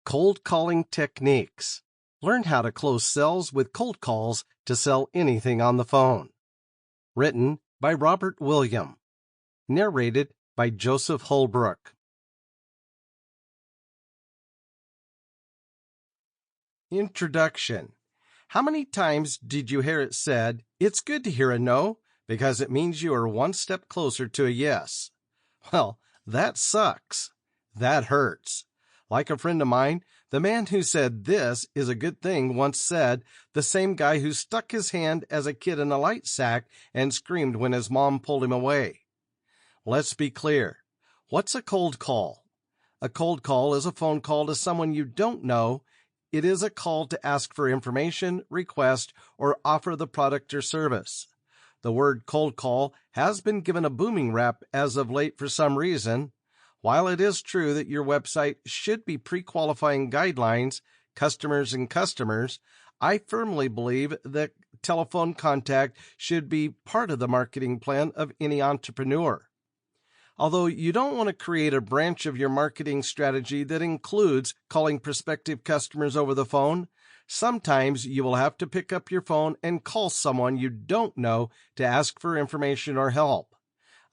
Cold calling techniques. Learn how to close sales with cold calls to sell anything on the phone. Written by Robert William. Narrated by Joseph Holbrook. Introduction. How many times did you hear it said, "It's good to hear a no, because it means you are one step closer to a yes"? Well, that sucks. That hurts. Like a friend of mine, the man who said this is a good thing once said, the same guy who stuck his hand as a kid in a light sack and screamed when his mom pulled him away. Let's be clear. What's a cold call? A cold call is a phone call to someone you don't know. It is a call to ask for information, request, or offer the product or service. The word cold call has been given a booming rap as of late for some reason. While it is true that your website should be pre-qualifying guidelines, customers, I firmly believe that telephone contact should be part of the marketing plan of any entrepreneur. Although you don't want to create a branch of your marketing strategy that includes calling prospective customers over the phone, sometimes you will have to pick up your phone and call someone you don't know to ask for information or help.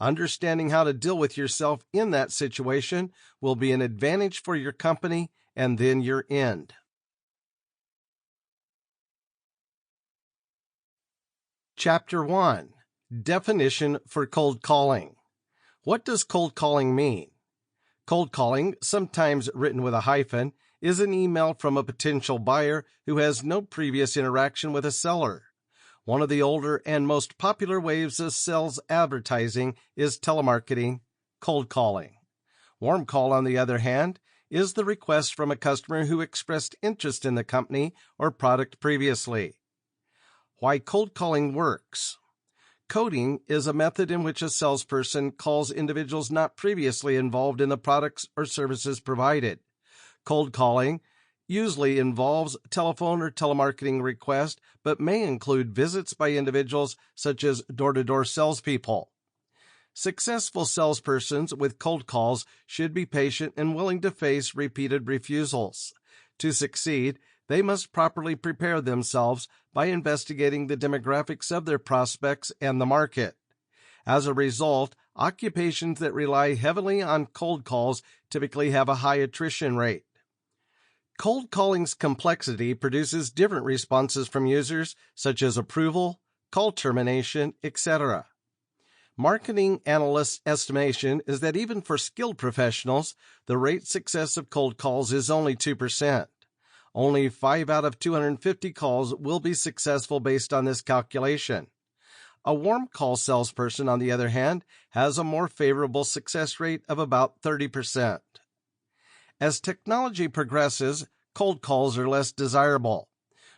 Understanding how to deal with yourself in that situation will be an advantage for your company and then your end. Chapter 1. Definition for cold calling. What does cold calling mean? Cold calling, sometimes written with a hyphen, is an email from a potential buyer who has no previous interaction with a seller. One of the older and most popular ways of sales advertising is telemarketing, cold calling. Warm call, on the other hand, is the request from a customer who expressed interest in the company or product previously. Why cold calling works. Coding is a method in which a salesperson calls individuals not previously involved in the products or services provided. Cold calling usually involves telephone or telemarketing requests, but may include visits by individuals such as door-to-door salespeople. Successful salespersons with cold calls should be patient and willing to face repeated refusals. To succeed, they must properly prepare themselves by investigating the demographics of their prospects and the market. As a result, occupations that rely heavily on cold calls typically have a high attrition rate. Cold calling's complexity produces different responses from users, such as approval, call termination, etc. Marketing analysts' estimation is that even for skilled professionals, the rate success of cold calls is only 2%. Only 5 out of 250 calls will be successful based on this calculation. A warm call salesperson, on the other hand, has a more favorable success rate of about 30%. As technology progresses, cold calls are less desirable.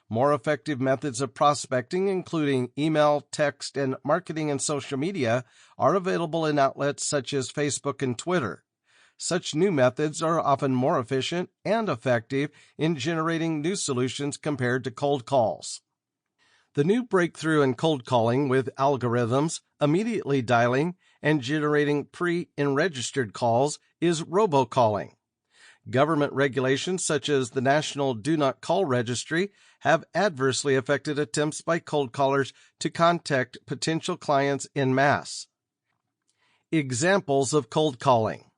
More effective methods of prospecting, including email, text, and marketing and social media, are available in outlets such as Facebook and Twitter. Such new methods are often more efficient and effective in generating new solutions compared to cold calls. The new breakthrough in cold calling with algorithms, immediately dialing, and generating pre- and registered calls is robocalling. Government regulations such as the National Do Not Call Registry have adversely affected attempts by cold callers to contact potential clients en masse. Examples of cold calling.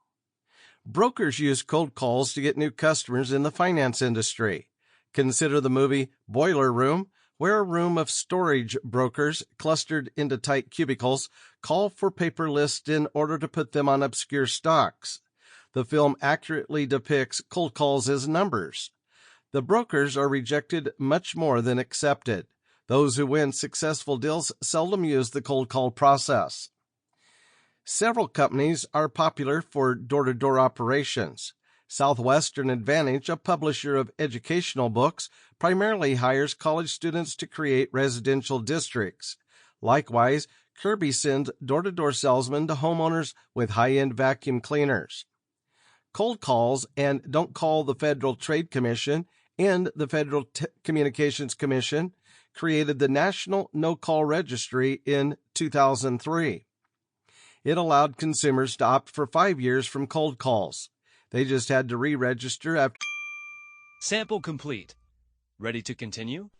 Brokers use cold calls to get new customers in the finance industry. Consider the movie Boiler Room, where a room of storage brokers clustered into tight cubicles call for paper lists in order to put them on obscure stocks. The film accurately depicts cold calls as numbers. The brokers are rejected much more than accepted. Those who win successful deals seldom use the cold call process. Several companies are popular for door-to-door operations. Southwestern Advantage, a publisher of educational books, primarily hires college students to create residential districts. Likewise, Kirby sends door-to-door salesmen to homeowners with high-end vacuum cleaners. Cold calls and Don't Call the Federal Trade Commission and the Federal Communications Commission created the National No-Call Registry in 2003. It allowed consumers to opt for 5 years from cold calls. They just had to re-register after Sample complete. Ready to continue?